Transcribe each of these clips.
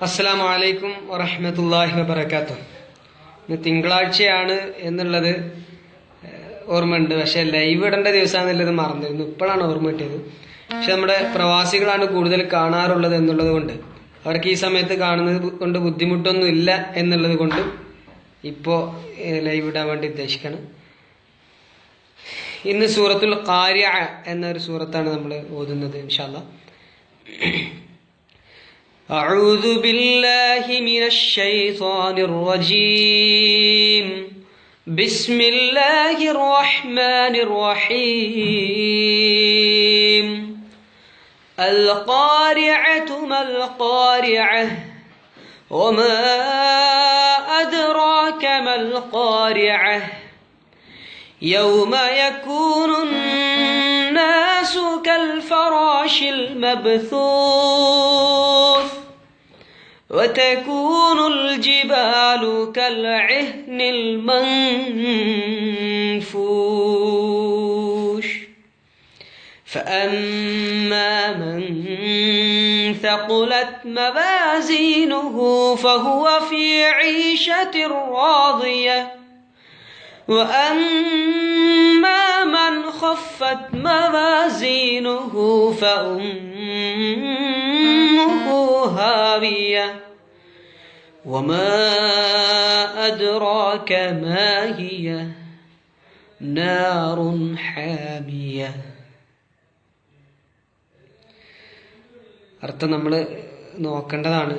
അസ്സലാമു അലൈക്കും വറഹ്മത്തുള്ളാഹി വബറകാതുഹു. ഇന്ന് തിങ്കളാഴ്ചയാണ് എന്നുള്ളത് ഓർമ്മയുണ്ട്, പക്ഷെ ലൈവ് ഇടേണ്ട ദിവസമാണെന്നുള്ളത് മറന്നിരുന്നു. ഇപ്പോഴാണ് ഓർമ്മ കിട്ടിയത്. പക്ഷെ നമ്മുടെ പ്രവാസികളാണ് കൂടുതൽ കാണാറുള്ളത് എന്നുള്ളത് കൊണ്ട്, അവർക്ക് ഈ സമയത്ത് കാണുന്നത് കൊണ്ട് ബുദ്ധിമുട്ടൊന്നും ഇല്ല എന്നുള്ളത് കൊണ്ട് ഇപ്പോൾ ലൈവ് ഇടാൻ വേണ്ടി ഉദ്ദേശിക്കണം. ഇന്ന് സൂറത്തുൽ ഖാരിഅ എന്നൊരു സൂറത്താണ് നമ്മൾ ഓതുന്നത് ഇൻഷാ അല്ലാഹ്. أعوذ بالله من الشيطان الرجيم. بسم الله الرحمن الرحيم. القارعة ما القارعة وما أدراك ما القارعة يوم يكون الناس كالفراش المبثوث وتكون الجبال كالعهن المنفوش فأما من ثقلت موازينه فهو في عيشة راضية وأما من خفت موازينه فأمه هاوية وما أدراك ما هي نار حامية. അർത്ഥം നമ്മൾ നോക്കേണ്ടതാണ്.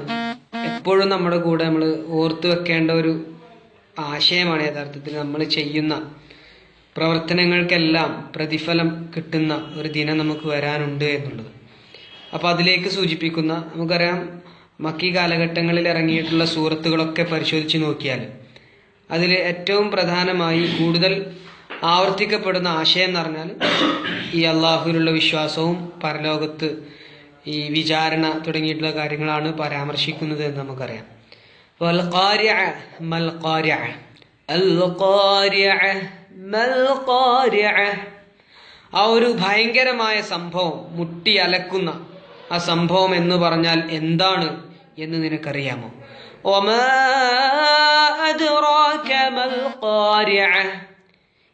എപ്പോഴും നമ്മുടെ കൂടെ നമ്മൾ ഓർത്തു വെക്കേണ്ട ഒരു ആശയമാണ് യഥാർത്ഥത്തിൽ നമ്മൾ ചെയ്യുന്ന പ്രവർത്തനങ്ങൾക്കെല്ലാം പ്രതിഫലം കിട്ടുന്ന ഒരു ദിനം നമുക്ക് വരാനുണ്ട് എന്നുള്ളത്. അപ്പോൾ അതിലേക്ക് സൂചിപ്പിക്കുന്ന, നമുക്കറിയാം, മക്കി കാലഘട്ടങ്ങളിൽ ഇറങ്ങിയിട്ടുള്ള സൂറത്തുകളൊക്കെ പരിശോധിച്ച് നോക്കിയാൽ അതിൽ ഏറ്റവും പ്രധാനമായി കൂടുതൽ ആവർത്തിക്കപ്പെടുന്ന ആശയം എന്ന് പറഞ്ഞാൽ ഈ അള്ളാഹുവിലുള്ള വിശ്വാസവും പരലോകത്ത് ഈ വിചാരണ തുടങ്ങിയിട്ടുള്ള കാര്യങ്ങളാണ് പരാമർശിക്കുന്നത് എന്ന് നമുക്കറിയാം. ആ ഒരു ഭയങ്കരമായ സംഭവം, മുട്ടി അലക്കുന്ന ആ സംഭവം എന്ന് പറഞ്ഞാൽ എന്താണ് എന്ന് നിനക്കറിയാമോ?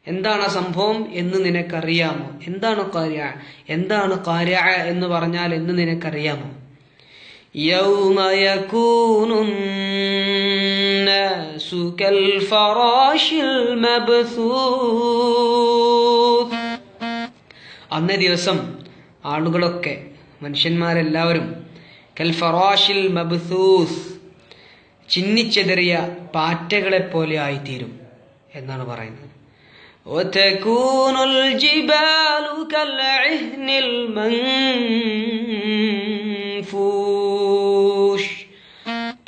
എന്താണ് ആ സംഭവം എന്ന് നിനക്കറിയാമോ? എന്താണ് ഖാരിഅ? എന്താണ് ഖാരിഅ എന്ന് പറഞ്ഞാൽ എന്ന് നിനക്കറിയാമോ? يوم يكون الناس كالفراش المبثوث. അന്നേ ദിവസം ആളുകളൊക്കെ, മനുഷ്യന്മാരെല്ലാവരും, കൽഫറാഷിൽ മബ്സൂസ്, ചിന്നിച്ചെതറിയ പാറ്റകളെ പോലെ ആയിത്തീരും എന്നാണ് പറയുന്നത്. وتكون الجبال كالعهن المنفوش.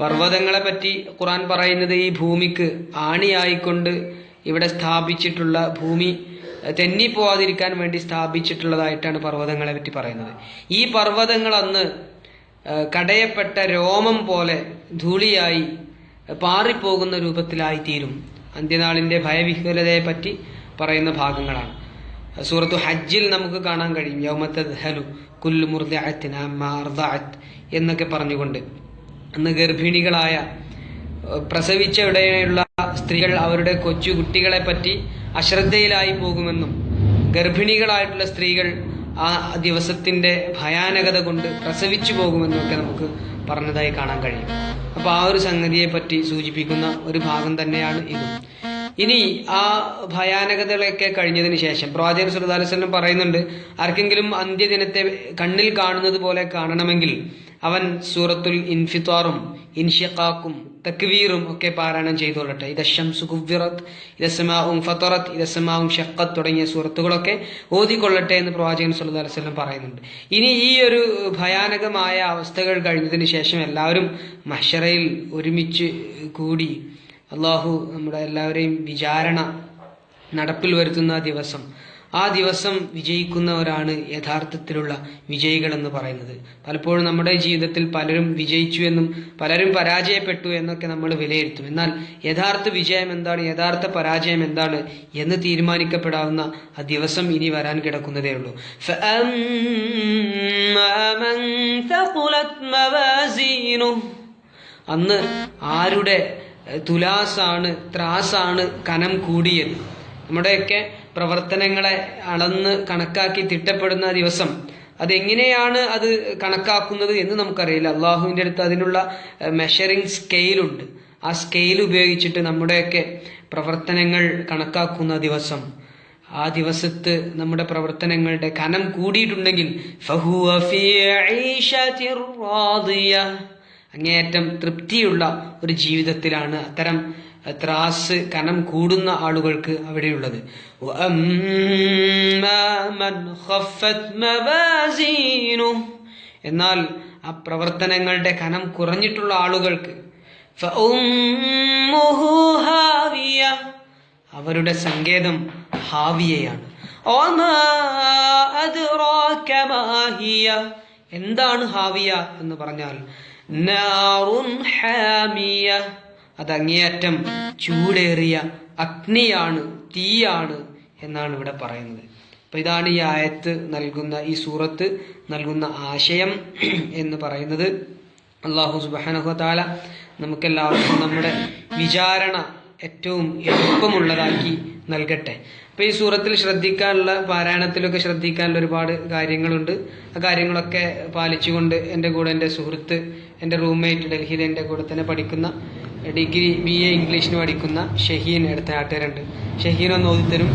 പർവ്വതങ്ങളെ പറ്റി ഖുർആൻ പറയുന്നത് ഈ ഭൂമിക്ക് ആണിയായിക്കൊണ്ട് ഇവിടെ സ്ഥാപിച്ചിട്ടുള്ള, ഭൂമി തെന്നിപ്പോവാതിരിക്കാൻ വേണ്ടി സ്ഥാപിച്ചിട്ടുള്ളതായിട്ടാണ് പർവ്വതങ്ങളെ പറ്റി പറയുന്നത്. ഈ പർവ്വതങ്ങൾ അന്ന് കടയപ്പെട്ട രോമം പോലെ ധൂളിയായി പാറിപ്പോകുന്ന രൂപത്തിലായി തീരും. അന്ത്യനാളിന്റെ ഭയവിഹ്വലതയെ പറ്റി പറയുന്ന ഭാഗങ്ങളാണ്. സൂറത്തു ഹജ്ജിൽ നമുക്ക് കാണാൻ കഴിയും, യൗമ തദ്ഹലു കുല്ലു മുർദിഅത്തിൻ അമ്മാ അർദഅത് എന്നൊക്കെ പറഞ്ഞുകൊണ്ട് അന്ന് ഗർഭിണികളായ, പ്രസവിച്ച ഇടയിലുള്ള സ്ത്രീകൾ അവരുടെ കൊച്ചു കുട്ടികളെ പറ്റി അശ്രദ്ധയിലായി പോകുമെന്നും ഗർഭിണികളായിട്ടുള്ള സ്ത്രീകൾ ആ ദിവസത്തിന്റെ ഭയാനകത കൊണ്ട് പ്രസവിച്ചു പോകുമെന്നും ഒക്കെ നമുക്ക് പറഞ്ഞതായി കാണാൻ കഴിയും. അപ്പൊ ആ ഒരു സംഗതിയെ പറ്റി സൂചിപ്പിക്കുന്ന ഒരു ഭാഗം തന്നെയാണ് ഇതും. ഇനി ആ ഭയാനകതകളൊക്കെ കഴിഞ്ഞതിന് ശേഷം പ്രവാചകൻ സല്ലല്ലാഹു അലൈഹി വസല്ലം പറയുന്നുണ്ട്, ആർക്കെങ്കിലും അന്ത്യദിനത്തെ കണ്ണിൽ കാണുന്നത് പോലെ കാണണമെങ്കിൽ അവൻ സൂറത്തുൽ ഇൻഫിത്താറും ഇൻഷിഖാഖും തക്വീറും ഒക്കെ പാരായണം ചെയ്തോളട്ടെ. ഇദശംസു കുവ്വിറത്, ഇദസ്സമാഉ ഫതറത്, ഇദസ്സമാഉ ഷഖ്ഖത് തുടങ്ങിയ സൂറത്തുകളൊക്കെ ഓതിക്കൊള്ളട്ടെ എന്ന് പ്രവാചകൻ സല്ലല്ലാഹു അലൈഹി വസല്ലം പറയുന്നുണ്ട്. ഇനി ഈ ഒരു ഭയാനകമായ അവസ്ഥകൾ കഴിഞ്ഞതിന് ശേഷം എല്ലാവരും മഹ്ശറയിൽ ഒരുമിച്ച് കൂടി അള്ളാഹു നമ്മുടെ എല്ലാവരെയും വിചാരണ നടപ്പിൽ വരുത്തുന്ന ദിവസം, ആ ദിവസം വിജയിക്കുന്നവരാണ് യഥാർത്ഥത്തിലുള്ള വിജയികൾ എന്ന് പറയുന്നത്. പലപ്പോഴും നമ്മുടെ ജീവിതത്തിൽ പലരും വിജയിച്ചു എന്നും പലരും പരാജയപ്പെട്ടു എന്നൊക്കെ നമ്മൾ വിലയിരുത്തും. എന്നാൽ യഥാർത്ഥ വിജയം എന്താണ്, യഥാർത്ഥ പരാജയം എന്താണ് എന്ന് തീരുമാനിക്കപ്പെടാവുന്ന ആ ദിവസം ഇനി വരാൻ കിടക്കുന്നതേ ഉള്ളൂ. അന്ന് ആരുടെ തുലാസാണ്, ത്രാസാണ് കനം കൂടിയത്? നമ്മുടെയൊക്കെ പ്രവർത്തനങ്ങളെ അളന്ന് കണക്കാക്കി തിട്ടപ്പെടുന്ന ദിവസം അതെങ്ങനെയാണ് അത് കണക്കാക്കുന്നത് എന്ന് നമുക്കറിയില്ല. അള്ളാഹുവിന്റെ അടുത്ത് അതിനുള്ള മെഷറിംഗ് സ്കെയിലുണ്ട്. ആ സ്കെയിൽ ഉപയോഗിച്ചിട്ട് നമ്മുടെയൊക്കെ പ്രവർത്തനങ്ങൾ കണക്കാക്കുന്ന ദിവസം, ആ ദിവസത്ത് നമ്മുടെ പ്രവർത്തനങ്ങളുടെ കനം കൂടിയിട്ടുണ്ടെങ്കിൽ ഫഹുവ ഫീ ഈശത്തിർ റാദിയ, അങ്ങേയറ്റം തൃപ്തിയുള്ള ഒരു ജീവിതത്തിലാണ് അത്തരം ത്രാസ് കനം കൂടുന്ന ആളുകൾക്ക് അവിടെയുള്ളത്. എന്നാൽ ആ പ്രവർത്തനങ്ങളുടെ കനം കുറഞ്ഞിട്ടുള്ള ആളുകൾക്ക് അവരുടെ സങ്കേതം ഹാവിയയാണ്. എന്താണ് ഹാവിയ എന്ന് പറഞ്ഞാൽ നാറുൻ ഹാമിയ, അത് അങ്ങേയറ്റം ചൂടേറിയ അഗ്നിയാണ്, തീയാണ് എന്നാണ് ഇവിടെ പറയുന്നത്. അപ്പൊ ഇതാണ് ഈ ആയത്ത് നൽകുന്ന, ഈ സൂറത്ത് നൽകുന്ന ആശയം എന്ന് പറയുന്നത്. അല്ലാഹു സുബ്ഹാനഹു വ തആല നമുക്കെല്ലാവർക്കും നമ്മുടെ വിചാരണ ഏറ്റവും എളുപ്പമുള്ളതാക്കി നൽകട്ടെ. അപ്പൊ ഈ സൂറത്തിൽ ശ്രദ്ധിക്കാനുള്ള, പാരായണത്തിലൊക്കെ ശ്രദ്ധിക്കാനുള്ള ഒരുപാട് കാര്യങ്ങളുണ്ട്. ആ കാര്യങ്ങളൊക്കെ പാലിച്ചുകൊണ്ട് എൻ്റെ കൂടെ എൻ്റെ സുഹൃത്ത്, എൻ്റെ റൂംമേറ്റ്, ഡൽഹിയിൽ എൻ്റെ കൂടെ തന്നെ പഠിക്കുന്ന, ഡിഗ്രി BA ഇംഗ്ലീഷിന് പഠിക്കുന്ന ഷഹീൻ അടുത്ത നാട്ടുകാരുണ്ട്. ഷഹീൻ ഒന്ന് ഓതിത്തരും,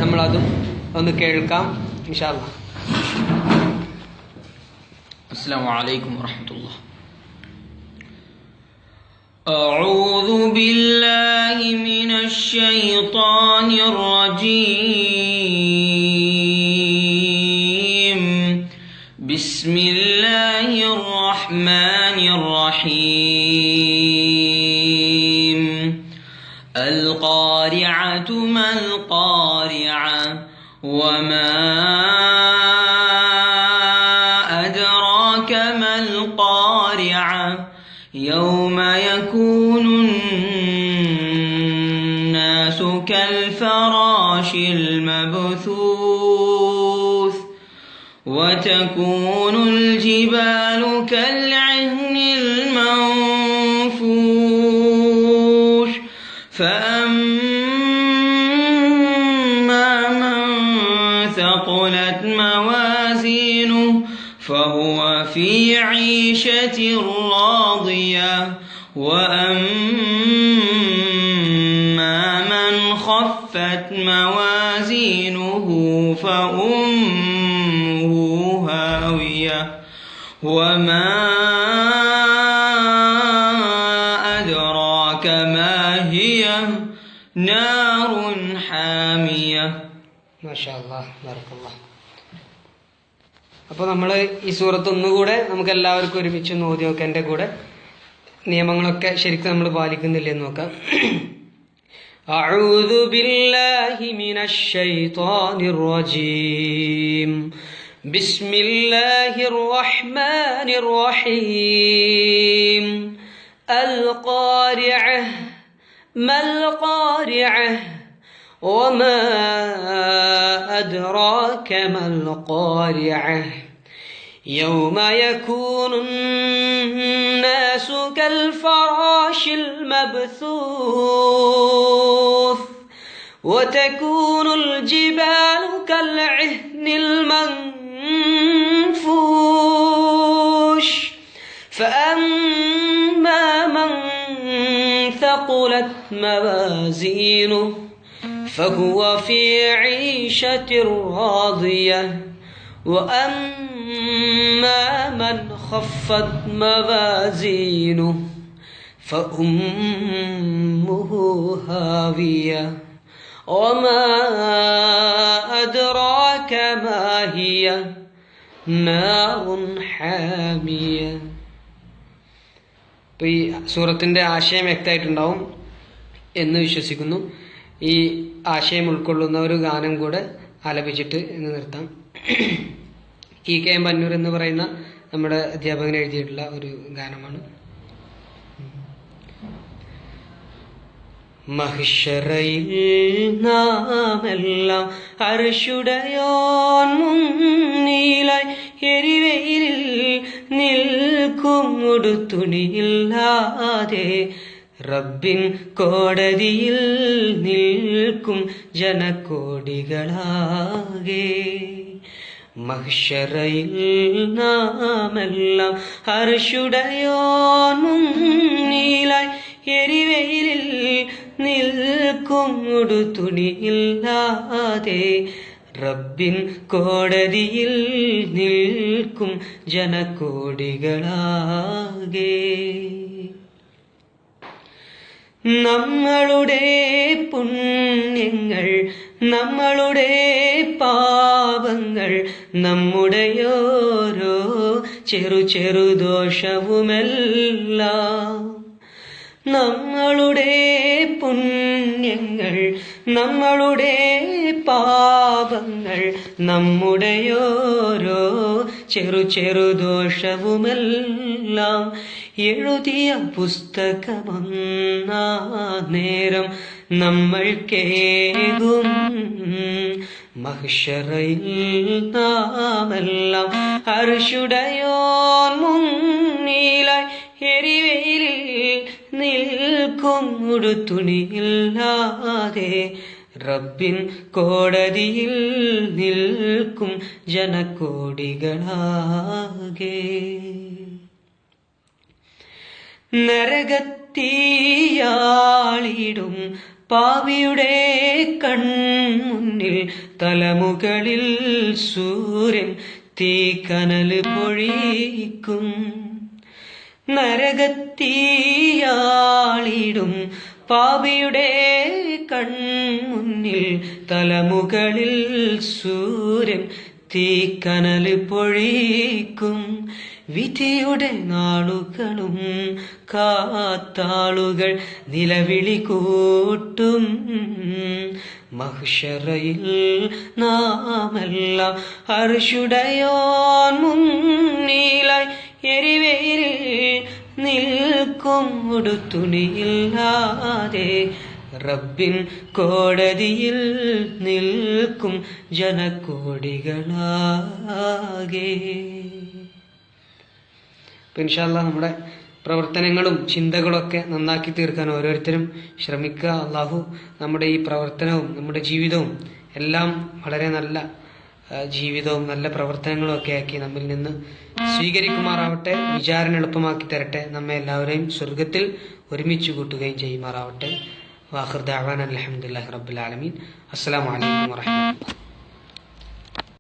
നമ്മളതും ഒന്ന് കേൾക്കാം ഇൻഷാ അല്ലാഹ്. അസ്സലാമു അലൈക്കും വറഹ്മത്തുള്ളാഹി. أعوذ بالله من الشيطان الرجيم. بسم الله الرحمن الرحيم. القارعة ما القارعة وما أدراك ما القارعة يوم يكون الناس كالفراش المبثوث وتكون الجبال كالعهن المنفوش فأما من ثقلت موازينه فهو في عيشة راضية وأما من خفت موازينه فأمه هاوية وما أدراك ما هي نار حامية. ما شاء الله بارك الله. അപ്പോൾ നമ്മൾ ഈ സൂറത്ത് ഒന്നുകൂടെ നമുക്ക് എല്ലാവർക്കും ഒരുമിച്ച് ഓതി നോക്കാം. എൻ്റെ കൂടെ നിയമങ്ങളൊക്കെ ശരിക്കും നമ്മൾ പാലിക്കുന്നില്ലേ എന്ന് നോക്കാം. അഊദു ബില്ലാഹി മിനശ് ശൈത്വാനിർ റജീം. ബിസ്മില്ലാഹിർ റഹ്മാനിർ റഹീം. അൽ ഖാരിഅഹ് മൽ ഖാരിഅഹ് وما أدراك ما القارعة يوم يكون الناس كالفراش المبثوث وتكون الجبال كالعهن المنفوش فأما من ثقلت موازينه فهو في عيشة راضية وأما من خفت موازينه فأمه هاوية وما أدراك ما هي نار حامية. ഈ സൂറത്തിൻ്റെ ആശയം വ്യക്തമായിട്ടുണ്ടാവും എന്ന് വിശ്വസിക്കുന്നു. ഈ ആശയം ഉൾക്കൊള്ളുന്ന ഒരു ഗാനം കൂടെ ആലപിച്ചിട്ട് എന്ന് നിർത്താം. KK ബന്നൂർ എന്ന് പറയുന്ന നമ്മുടെ അധ്യാപകൻ എഴുതിയിട്ടുള്ള ഒരു ഗാനമാണ്. മഹിഷറയിൽ നാമെല്ലാം അർശുടയോൻ മുന്നിലായി എരിവെയിലിൽ നിൽക്കും ഉടുത്തുണിയില്ലാതെ റബ്ബിൻ കോടതിയിൽ നിൽക്കും ജനകോടികളാകെ. മഹ്ശറയിൽ നാമെല്ലാം അർശുടയോൻ മുന്നിലായി എരിവെയിലിൽ നിൽക്കും ഉടുത്തുണിയില്ലാതെ റബ്ബിൻ കോടതിയിൽ നിൽക്കും ജനകോടികളാകെ. നമ്മളുടെ പുണ്യങ്ങൾ നമ്മളുടെ പാപങ്ങൾ നമ്മുടെയോരോ ചെറു ദോഷവുമെല്ലാം നമ്മളുടെ പുണ്യങ്ങൾ നമ്മളുടെ പാപങ്ങൾ നമ്മുടെയോരോ ചെറു ദോഷവുമെല്ലാം എഴുതിയ പുസ്തകമൊന്നാ നേരം നമ്മൾക്കേകും. മഹ്ശറയിൽ നാമെല്ലാം അർശുടയോൻ മുന്നിലായി എരിവെയിലിൽ നിൽക്കും ഉടുത്തുണിയില്ലാതെ റബ്ബിൻ കോടതിയിൽ നിൽക്കും ജനകോടികളാകെ. നരകത്തീയാളിടും പാപിയുടെ കൺമുന്നിൽ തലമുകളിൽ സൂര്യൻ തീക്കനൽ പൊഴിക്കും. നരകത്തീയാളിടും പാപിയുടെ കൺമുന്നിൽ തലമുകളിൽ സൂര്യൻ തീക്കനൽ പൊഴിക്കും. വിധിയുടെ നാളുകളും കാത്താളുകൾ നിലവിളി കൂട്ടും. മഹ്ശറയിൽ നാമെല്ലാം അർശുടയോൻ മുന്നിലായി എരിവെയിലിൽ നിൽക്കും ഉടുത്തുണിയില്ലാതെ റബ്ബിൻ കോടതിയിൽ നിൽക്കും ജനകോടികളാകെ. ഇൻഷാ അല്ലാഹ് നമ്മുടെ പ്രവർത്തനങ്ങളും ചിന്തകളൊക്കെ നന്നാക്കി തീർക്കാൻ ഓരോരുത്തരും ശ്രമിക്കുക. അള്ളാഹു നമ്മുടെ ഈ പ്രവർത്തനവും നമ്മുടെ ജീവിതവും എല്ലാം വളരെ നല്ല ജീവിതവും നല്ല പ്രവർത്തനങ്ങളും ഒക്കെ ആക്കി നമ്മിൽ നിന്ന് സ്വീകരിക്കുമാറാവട്ടെ. വിചാരണ എളുപ്പമാക്കി തരട്ടെ. നമ്മെ എല്ലാവരെയും സ്വർഗത്തിൽ ഒരുമിച്ച് കൂട്ടുകയും ചെയ്യുമാറാവട്ടെ. വാഖിർ ദഅവാന അൽഹംദുലില്ലാഹി റബ്ബിൽ ആലമീൻ. അസ്സലാമു അലൈക്കും വറഹ്മത്തുള്ളാഹി.